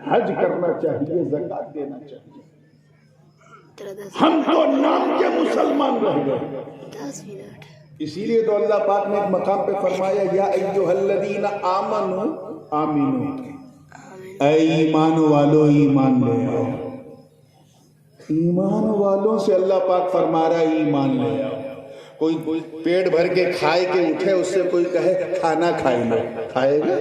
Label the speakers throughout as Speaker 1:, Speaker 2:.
Speaker 1: حج کرنا چاہیے، زکات دینا چاہیے۔ ہم تو نام کے مسلمان رہ گئے۔
Speaker 2: 10 منٹ۔
Speaker 1: اسی لیے تو اللہ پاک نے ایک مقام پہ فرمایا یا ایھا الذین آمنوا آمنو، اے ایمان والو ایمان لے آؤ۔ ایمان والوں سے اللہ پاک فرما رہا ہے ایمان لے آؤ۔ کوئی پیٹ بھر کے کھائے کے اٹھے، اس سے کوئی کہے کھانا کھائے لو، کھائے گا؟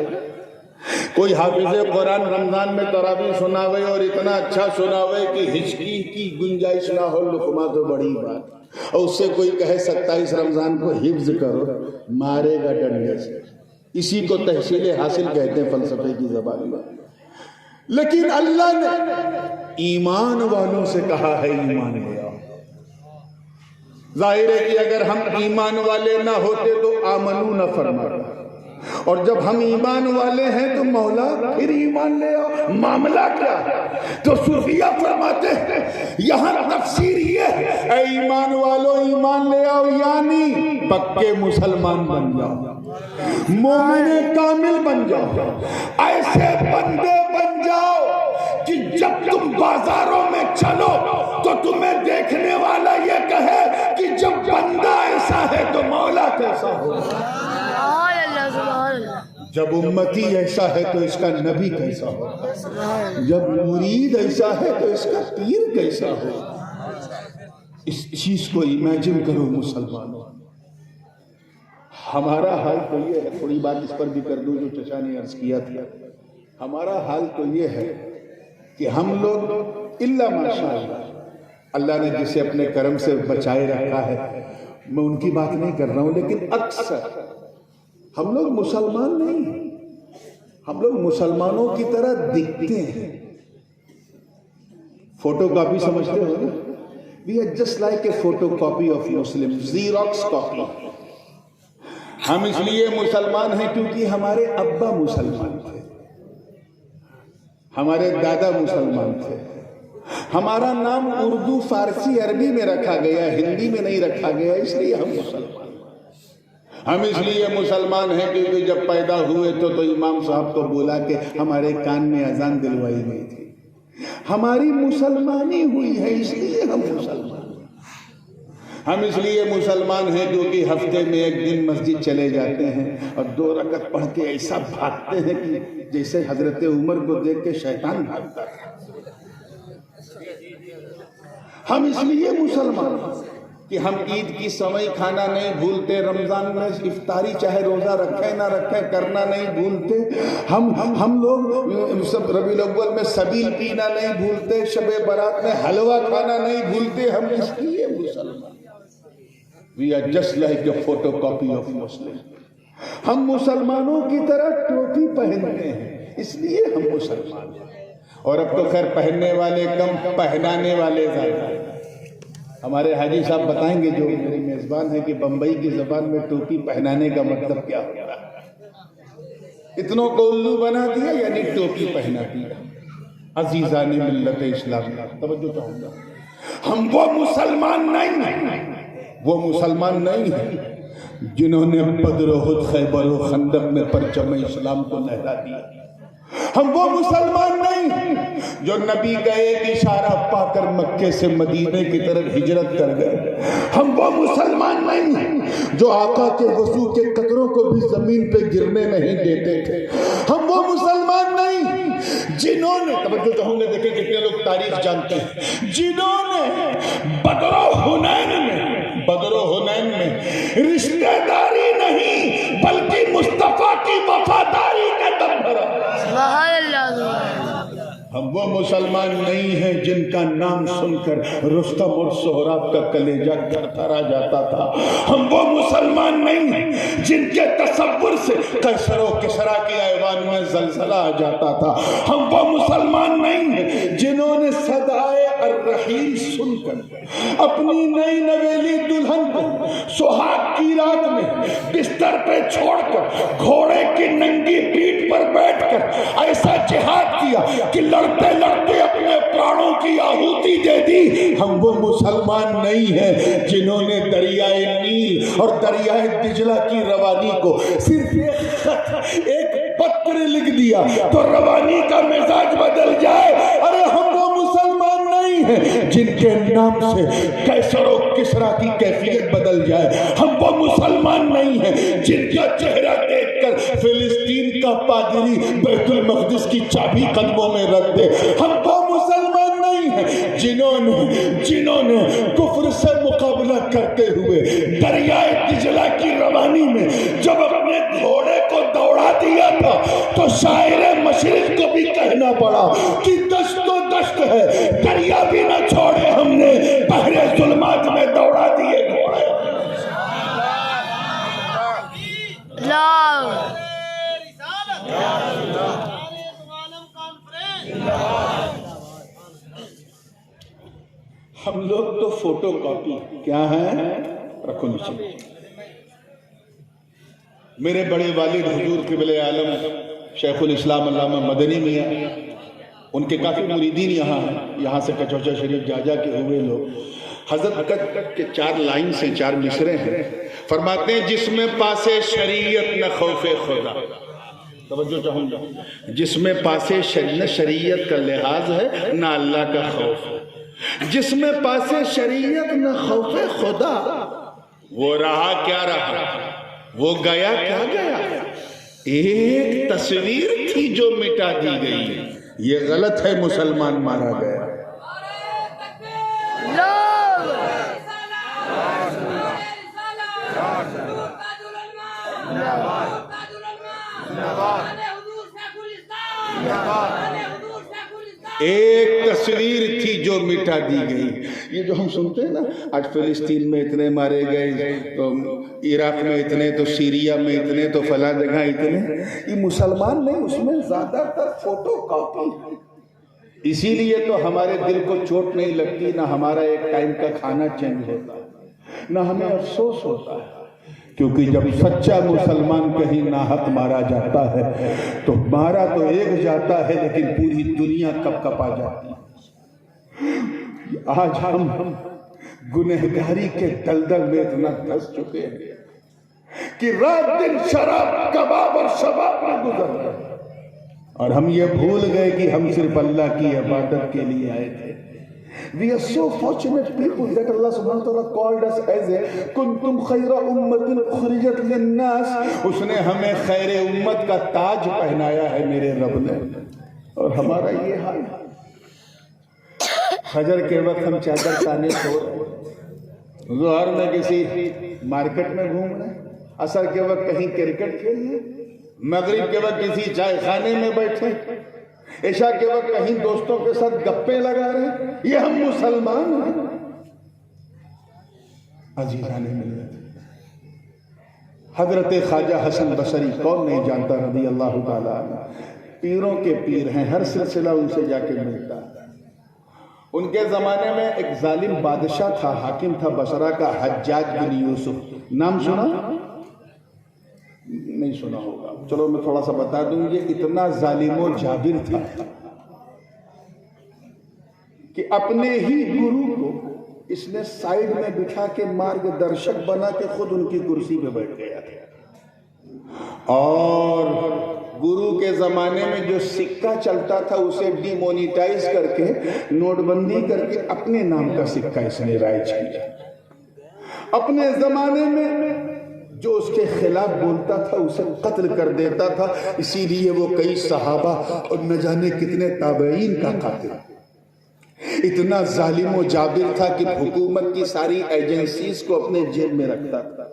Speaker 1: کوئی حافظ قرآن رمضان میں تراویح سناوے اور اتنا اچھا سناوے کہ ہچکی کی گنجائش نہ ہو، لقمہ تو بڑی بات، اور اس سے کوئی کہے 27 رمضان کو حفظ کرو، مارے گا ڈنڈے سے۔ اسی کو تحصیل حاصل کہتے ہیں فلسفے کی زبان میں۔ لیکن اللہ نے ایمان والوں سے کہا ہے ایمان لے آؤ۔ ظاہر ہے کہ اگر ہم ایمان والے نہ ہوتے تو آمنو نہ فرماتا، اور جب ہم ایمان والے ہیں تو مولا پھر ایمان لے آؤ۔ معاملہ کیا ہے؟ تو صوفیہ فرماتے ہیں یہاں تفسیر یہ ہے، اے ایمان والو ایمان لے آؤ، یعنی پکے مسلمان بن جاؤ، مومن کامل بن جاؤ، ایسے بندے بن جاؤ کہ جب تم بازاروں میں چلو تو تمہیں دیکھنے والا یہ کہے کہ جب بندہ ایسا ہے تو مولا کیسا ہوگا، جب امتی ایسا ہے تو اس کا نبی کیسا ہوگا، جب مرید ایسا ہے تو اس کا پیر کیسا ہوگا۔ اس چیز کو امیجن کرو مسلمانوں۔ ہمارا حال تو یہ ہے، تھوڑی بات اس پر بھی کر دوں جو چچا نے عرض کیا تھا، ہمارا حال تو یہ ہے کہ ہم لوگ الا ماشاءاللہ اللہ نے جسے اپنے کرم سے بچائے رکھا ہے، میں ان کی بات نہیں کر رہا ہوں، لیکن اکثر ہم لوگ مسلمان نہیں ہیں، ہم لوگ مسلمانوں کی طرح دکھتے ہیں۔ فوٹو کاپی سمجھتے ہو نا؟ We are just like a photocopy of Muslim, Xerox copy۔ ہم اس لیے مسلمان ہیں کیونکہ ہمارے ابا مسلمان تھے، ہمارے دادا مسلمان تھے، ہمارا نام اردو فارسی عربی میں رکھا گیا، ہندی میں نہیں رکھا گیا، اس لیے ہم مسلمان۔ ہم اس لیے مسلمان ہیں کیونکہ جب پیدا ہوئے تو امام صاحب کو بولا کہ ہمارے کان میں اذان دلوائی گئی تھی، ہماری مسلمانی ہوئی ہے، اس لیے ہم مسلمان ہیں۔ ہم اس لیے مسلمان ہیں کیونکہ ہفتے میں ایک دن مسجد چلے جاتے ہیں اور 2 رکعت پڑھ کے ایسا بھاگتے ہیں کہ جیسے حضرت عمر کو دیکھ کے شیطان بھاگتا تھا۔ ہم اس لیے مسلمان ہیں کہ ہم عید کی سوئی کھانا نہیں بھولتے، رمضان میں افطاری چاہے روزہ رکھے نہ رکھے کرنا نہیں بھولتے، ہم لوگ سب ربیع الاول میں سبیل پینا نہیں بھولتے، شب برات میں حلوہ کھانا نہیں بھولتے، ہم اس لیے مسلمان۔ We are just like a photocopy of Muslim۔ ہم مسلمانوں کی طرح ٹوپی پہنتے ہیں، اس لیے ہم مسلمان ہیں، اور اب تو خیر پہننے والے کم، پہنانے والے زیادہ۔ ہمارے حاجی صاحب بتائیں گے جو میرے میزبان ہیں کہ بمبئی کی زبان میں ٹوپی پہنانے کا مطلب کیا ہوتا ہے۔ اتنوں کو الو بنا دیا یعنی ٹوپی پہنا دیا۔ عزیزان ملت اسلام، توجہ چاہوں گا، ہم وہ مسلمان نہیں ہیں، وہ مسلمان نہیں ہیں جنہوں نے بدر و احد خیبر و خندق میں پرچم اسلام کو لہرا دیا۔ ہم وہ مسلمان نہیں ہیں جو نبی کا ایک اشارہ پا کر مکے سے مدینے کی طرف ہجرت کر گئے۔ ہم وہ مسلمان نہیں ہیں جو آقا کے وضو کے قطروں کو بھی زمین پہ گرنے نہیں دیتے تھے۔ ہم وہ مسلمان نہیں ہیں جنہوں نے، توجہ چاہوں گے، دیکھیں کتنے لوگ تاریخ جانتے ہیں، جنہوں نے بدر و حنین میں رشتہ داری نہیں بلکہ مصطفیٰ کی وفاداری کا دم بھرا۔ ہم وہ مسلمان نہیں ہیں جن کا نام سن کر رستم اور سہراب کا کلیجہ تھرتھرا جاتا تھا۔ ہم وہ مسلمان نہیں ہیں جن کے تصور سے قیصر و کسریٰ کے ایوان میں زلزلہ آ جاتا تھا۔ ہم وہ مسلمان نہیں ہیں جنہوں نے صدائے الرحیل سن کر اپنی نئی نویلی دلہن کو سہاگ کی رات میں بستر پہ چھوڑ کر گھوڑے کی ننگی پیٹھ پر بیٹھ کر ایسا جہاد کیا کہ لڑتے لڑتے اپنے پرانوں کی آہوتی دے دی۔ ہم وہ مسلمان نہیں ہیں جنہوں نے دریائے نیل اور دریائے دجلہ کی روانی کو صرف ایک خط، ایک پتر لکھ دیا تو روانی کا مزاج بدل جن کے نام سے قیصر و کسریٰ کی کیفیت بدل جائے. ہم وہ مسلمان نہیں ہیں جن کا چہرہ دیکھ کر فلسطین کا پادری بیت المقدس کی چابی قدموں میں رکھ دے. ہم وہ مسلمان نہیں ہیں جنہوں نے کفر سے مقابلہ کرتے ہوئے دریائے دجلہ کی روانی میں جب اپنے گھوڑے کو دوڑا دیا تھا تو شاعر مشرق کو بھی کہنا پڑا کہ دشت و دشت ہے, دریا بھی نہ چھوڑے ہم نے, بحر ظلمات میں دوڑا دیے گھوڑے. ہم لوگ تو فوٹو کاپی کیا ہیں, رکھو نیچے. میرے بڑے والد حضور قبلہ عالم شیخ الاسلام علامہ مدنی میاں, ان کے کافی مریدین یہاں ہیں, یہاں سے کچوچا شریف جا جا کے ہوئے لوگ. حضرت کٹ کے 4 لائن سے 4 مصرے ہیں, فرماتے ہیں جس میں پاسے شریعت نہ خوف خدا. توجہ چاہوں گا, جس میں پاسے نہ شریعت کا لحاظ ہے نہ اللہ کا خوف, جس میں پاسے شریعت نہ خوف خدا, وہ رہا کیا رہا, وہ گیا کیا گیا, ایک تصویر تھی جو مٹا دی گئی. یہ غلط ہے, مسلمان مارا گیا. ایک تصویر تھی جو مٹا دی گئی. یہ جو ہم سنتے ہیں نا, آج فلسطین میں اتنے مارے گئے, تو عراق میں اتنے, تو سیریا میں اتنے, تو فلاں جگہ اتنے, یہ مسلمان نہیں, اس میں زیادہ تر فوٹو کاپی. اسی لیے تو ہمارے دل کو چوٹ نہیں لگتی, نہ ہمارا ایک ٹائم کا کھانا چینج ہوتا, نہ ہمیں افسوس ہوتا ہے. کیونکہ جب سچا مسلمان کہیں ناحق مارا جاتا ہے تو مارا تو ایک جاتا ہے لیکن پوری دنیا کپ کپا جاتی ہے. آج ہم گنہگاری کے دلدل میں اتنا دھس چکے ہیں کہ رات دن شراب کباب اور شباب میں گزر گئے, اور ہم یہ بھول گئے کہ ہم صرف اللہ کی عبادت کے لیے آئے تھے. We are so fortunate people that Allah subhanahu wa ta'ala called us as a kuntum khayra ummatin ukhrijat linnas. اس نے ہمیں خیر امت کا تاج پہنایا ہے میرے رب نے, اور ہمارا یہ حال. فجر کے وقت ہم چادر تانے چھوڑ, ظہر میں کسی مارکیٹ میں گھوم رہے, عصر کے وقت کہیں کرکٹ کھیل رہے, مغرب کے وقت کسی چائے خانے میں بیٹھے, عشاء کے وقت کہیں دوستوں کے ساتھ گپے لگا رہے. یہ ہم مسلمان ہیں. عزیزان ملت, حضرت خواجہ حسن بصری کون نہیں جانتا رضی اللہ تعالیٰ عنہ, پیروں کے پیر ہیں, ہر سلسلہ ان سے جا کے ملتا ہے. ان کے زمانے میں ایک ظالم بادشاہ تھا, حاکم تھا بصرہ کا, حجاج بن یوسف. نام سنا نہیں سنا ہوگا, چلو میں تھوڑا سا بتا دوں. یہ اتنا ظالم و جابر تھا کہ اپنے ہی گرو کو اس نے سائیڈ میں بٹھا کے مارگ درشک بنا کے خود ان کی کرسی پہ بیٹھ گیا تھا. اور گرو کے زمانے میں جو سکہ چلتا تھا اسے ڈی مونیٹائز کر کے, نوٹ بندی کر کے اپنے نام کا سکہ اس نے رائج کیا. اپنے زمانے میں جو اس کے خلاف بولتا تھا اسے قتل کر دیتا تھا. اسی لیے وہ کئی صحابہ اور نہ جانے کتنے تابعین کا قاتل. اتنا ظالم و جابر تھا کہ حکومت کی ساری ایجنسیز کو اپنے جیب میں رکھتا تھا.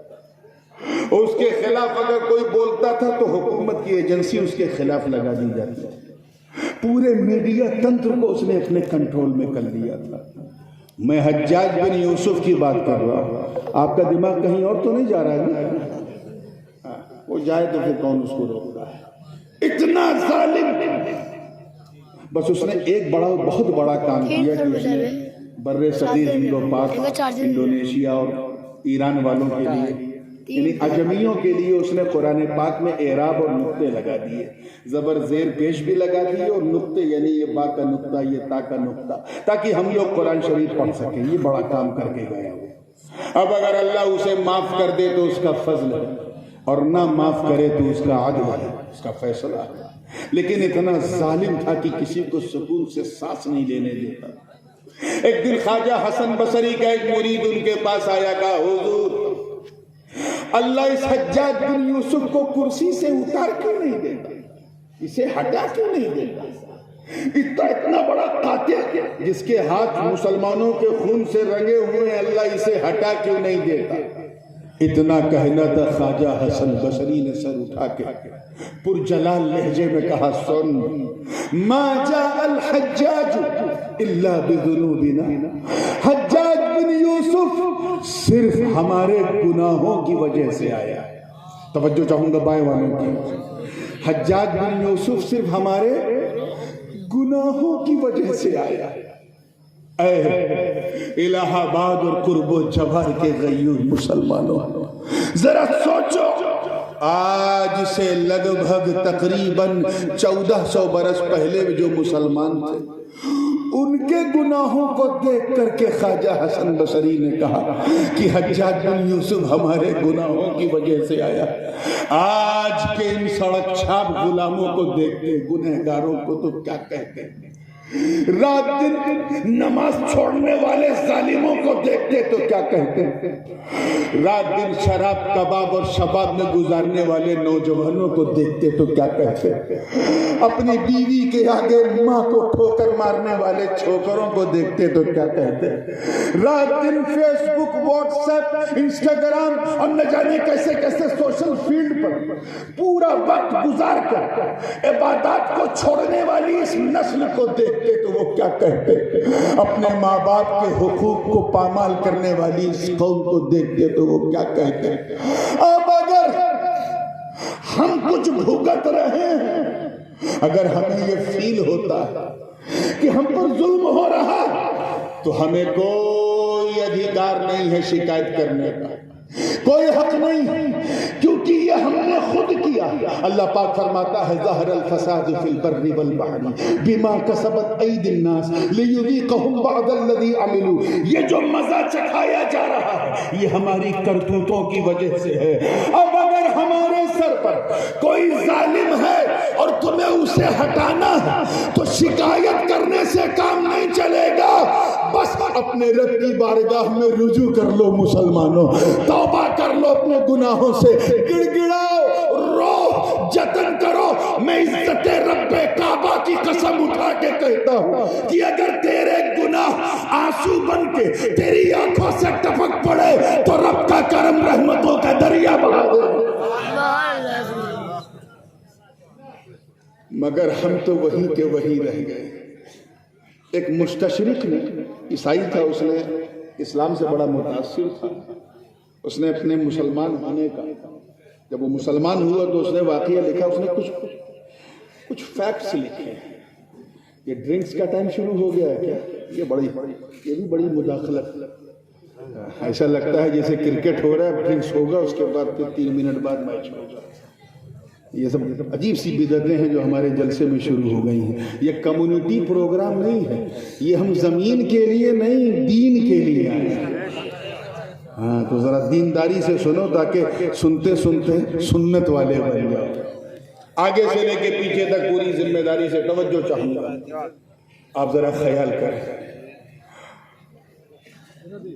Speaker 1: اس کے خلاف اگر کوئی بولتا تھا تو حکومت کی ایجنسی اس کے خلاف لگا دی جاتی. پورے میڈیا تنتر کو اس نے اپنے کنٹرول میں کر لیا تھا. میں حجاج بن یوسف کی بات کر رہا ہوں, آپ کا دماغ کہیں اور تو نہیں جا رہا ہے؟ وہ جائے تو پھر کون اس کو روکتا ہے. اتنا ظالم. بس اس نے ایک بہت بڑا کام کیا کہ اس نے بر صغیر ہند و پاک, انڈونیشیا اور ایران والوں کے لیے, یعنی اجمیوں کے لیے اس نے قرآن پاک میں اعراب اور نقطے لگا دیے, زبر زیر پیش بھی لگا دیے, اور نقطے یعنی یہ با کا نقطہ, یہ تا کا نقطہ, تاکہ ہم لوگ قرآن شریف پڑھ سکیں. یہ بڑا کام کر کے گیا. اب اگر اللہ اسے معاف کر دے تو اس کا فضل ہے, اور نہ معاف کرے تو اس کا عدل ہے, اس کا فیصلہ ہے. لیکن اتنا ظالم تھا کہ کسی کو سکون سے سانس نہیں لینے دیتا. ایک دن خواجہ حسن بصری کا ایک مرید ان کے پاس آیا، کہا حضور اللہ اس حجاج بن یوسف کو کرسی سے اتار کیوں نہیں دیتا، اسے ہٹا کیوں نہیں دیتا؟ اتنا بڑا قاتل جس کے ہاتھ مسلمانوں کے خون سے رنگے ہوئے ہیں، اللہ اسے ہٹا کیوں نہیں دیتا؟ اتنا کہنا تھا، خواجہ حسن بصری نے سر اٹھا کے پرجلال لہجے میں کہا، سن ما جاء الحجاج الا بذنوبنا، حجاج بن یوسف صرف ہمارے گناہوں کی وجہ سے آیا۔ توجہ چاہوں گا بائیں والوں کی، حجاج بن یوسف صرف ہمارے گناہوں کی وجہ سے آیا۔ اے الہ آباد اور قرب و جوار کے غیور مسلمانوں، ذرا سوچو، آج سے لگ بھگ تقریباً 1400 برس پہلے جو مسلمان تھے، ان کے گناہوں کو دیکھ کر کے خواجہ حسن بصری نے کہا کہ حجاج بن یوسف ہمارے گناہوں کی وجہ سے آیا۔ آج کے ان سڑک چھاپ غلاموں کو دیکھتے، گنہگاروں کو تو کیا کہتے ہیں؟ رات دن نماز چھوڑنے والے ظالموں کو دیکھتے تو کیا کہتے ہیں؟ رات دن شراب کباب اور شباب میں گزارنے والے نوجوانوں کو دیکھتے تو کیا کہتے ہیں؟ اپنی بیوی کے آگے ماں کو ٹھوکر مارنے والے چھوکروں کو دیکھتے تو کیا کہتے ہیں؟ رات دن فیس بک، واٹس ایپ، انسٹاگرام اور نہ جانے کیسے کیسے سوشل فیلڈ پر پورا وقت گزار کر عبادات کو چھوڑنے والی اس نسل کو دیکھتے تو وہ کیا کہتے؟ اپنے ماں باپ کے حقوق کو پامال کرنے والی اس قوم کو دیکھتے تو وہ کیا کہتے؟ اب اگر ہم کچھ بھگت رہے ہیں، اگر ہمیں یہ فیل ہوتا کہ ہم پر ظلم ہو رہا، تو ہمیں کوئی ادھیکار نہیں ہے شکایت کرنے کا، کوئی حق نہیں، کیونکہ یہ ہم نے خود کیا۔ اللہ پاک فرماتا ہے، ظہر الفساد فی البر والبحر بما کسبت ایدی الناس لیذیقہم بعض الذی عملوا، یہ جو مزہ چکھایا جا رہا ہے یہ ہماری کرتوتوں کی وجہ سے ہے۔ اب اگر ہمارے سر پر کوئی ظالم ہے اور تمہیں اسے ہٹانا ہے تو شکایت کرنے سے کام نہیں چلے گا، بس اپنے رب کی بارگاہ میں رجوع کر لو مسلمانوں، توبہ کر لو اپنے گناہوں سے، گڑ گڑاؤ، رو، جتن کرو۔ میں عزت رب کعبہ کی قسم اٹھا کے کہتا ہوں کہ اگر تیرے گناہ آنسو بن کے تیری آنکھوں سے ٹپک پڑے تو رب کا کرم رحمتوں کا دریا بہا دے، مگر ہم تو وہی کے وہی رہ گئے۔ ایک مستشرق نے، عیسائی تھا، اس نے اسلام سے بڑا متاثر تھا، اس نے اپنے مسلمان ہونے کا، جب وہ مسلمان ہوا تو اس نے واقعہ لکھا، اس نے کچھ فیکٹس لکھے۔ یہ ڈرنکس کا ٹائم شروع ہو گیا ہے کیا؟ یہ بھی بڑی مداخلت، ایسا لگتا ہے جیسے کرکٹ ہو رہا ہے، ڈرنکس ہوگا اس کے بعد پھر 3 منٹ بعد میچ ہوگا۔ یہ سب عجیب سی بدعتیں ہیں جو ہمارے جلسے میں شروع ہو گئی ہیں۔ یہ کمیونٹی پروگرام نہیں ہے، یہ ہم زمین کے لیے نہیں، دین کے لیے آئے ہیں۔ ہاں تو ذرا دینداری سے سنو تاکہ سنتے سنتے سنت والے بن جاؤ۔ آگے سے لے کے پیچھے تک پوری ذمہ داری سے توجہ چاہوں گا، آپ ذرا خیال کریں۔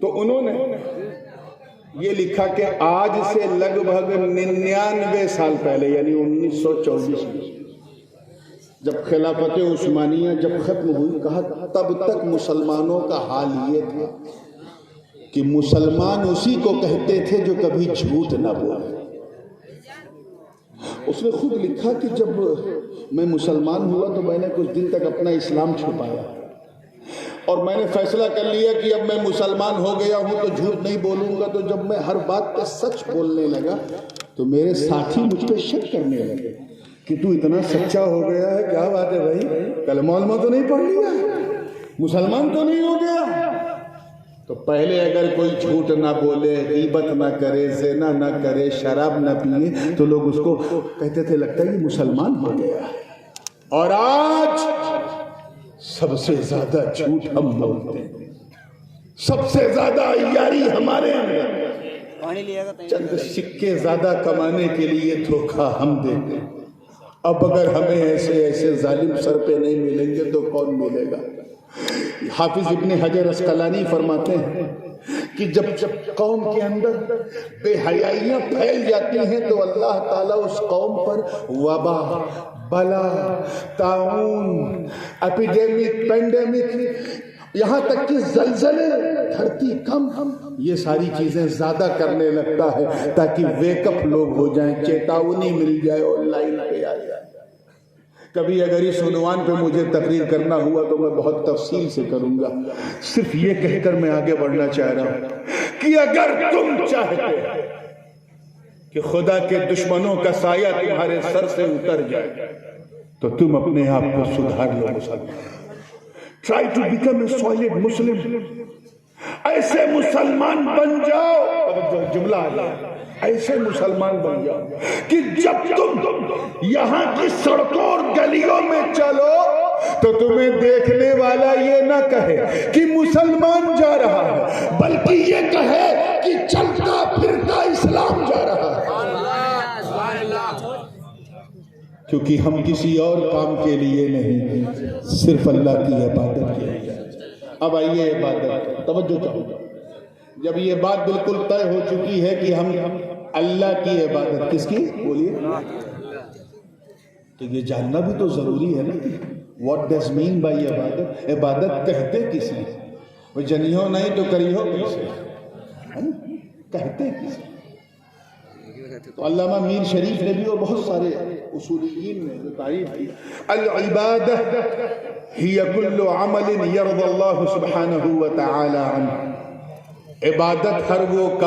Speaker 1: تو انہوں نے یہ لکھا کہ آج سے لگ بھگ 99 سال پہلے، یعنی 1924 میں جب خلافت عثمانیہ جب ختم ہوئی، کہا تب تک مسلمانوں کا حال یہ تھا کہ مسلمان اسی کو کہتے تھے جو کبھی جھوٹ نہ بولے۔ اس نے خود لکھا کہ جب میں مسلمان ہوا تو میں نے کچھ دن تک اپنا اسلام چھپایا، اور میں نے فیصلہ کر لیا کہ اب میں مسلمان ہو گیا ہوں تو جھوٹ نہیں بولوں گا۔ تو جب میں ہر بات پہ سچ بولنے لگا تو میرے ساتھی مجھ پہ شک کرنے لگے کہ تو اتنا سچا ہو گیا ہے، کیا بات ہے بھائی، کلمہ علمہ تو نہیں پڑھ لیا، مسلمان تو نہیں ہو گیا؟ تو پہلے اگر کوئی جھوٹ نہ بولے، غیبت نہ کرے، زنا نہ کرے، شراب نہ پیے تو لوگ اس کو کہتے تھے لگتا ہے یہ مسلمان ہو گیا۔ اور آج سب سے زیادہ جھوٹ ہم بولتے ہیں، سب سے زیادہ عیاری ہمارے اندر، چند سکے زیادہ کمانے کے لیے دھوکہ ہم دیتے ہیں۔ اب اگر ہمیں ایسے ظالم سر پہ نہیں ملیں گے تو کون ملے گا؟ حافظ ابن حجر عسقلانی فرماتے ہیں کہ جب قوم کے اندر بے حیائیاں پھیل جاتی ہیں تو اللہ تعالیٰ اس قوم پر وبا، بلا، طاعون، ایپیڈیمک، پینڈیمک، یہاں تک کہ زلزلے، دھرتی کم، یہ ساری چیزیں زیادہ کرنے لگتا ہے تاکہ ویک اپ لوگ ہو جائیں، چیتاونی مل جائے اور لائن پہ آ جائے۔ کبھی اگر اس عنوان پہ مجھے تقریر کرنا ہوا تو میں بہت تفصیل سے کروں گا، صرف یہ کہہ کر میں آگے بڑھنا چاہ رہا ہوں کہ اگر تم چاہتے کہ خدا کے دشمنوں کا سایہ تمہارے سر سے اتر جائے تو تم اپنے آپ کو سدھار لو مسلمان۔ Try to become a solid Muslim. ایسے مسلمان بن جاؤ، جملہ ہے، ایسے مسلمان بن جاؤ کہ جب تم یہاں کی سڑکوں اور گلیوں میں چلو تو تمہیں دیکھنے والا یہ نہ کہے کہ مسلمان جا رہا ہے، بلکہ یہ کہے کہ چلتا پھرتا اسلام جا رہا ہے۔ کیونکہ ہم کسی اور کام کے لیے نہیں، صرف اللہ کی عبادت کے لیے۔ اب آئیے عبادت، توجہ چاہو، جب یہ بات بالکل طے ہو چکی ہے کہ ہم اللہ کی عبادت، کس کی بولیے، تو یہ جاننا بھی تو ضروری ہے نا، واٹ ڈز مین بائی عبادت؟ عبادت کہتے کس نے؟ وہ جنیو نہیں تو کریو کیسے، کہتے کس نے؟ تو علامہ میر شریف نے بھی اور بہت سارے اصولیین نے جو تعریف کی، العبادہ ہی کل عمل یرضی اللہ سبحانہ وتعالی عنہ، عبادت ہر وہ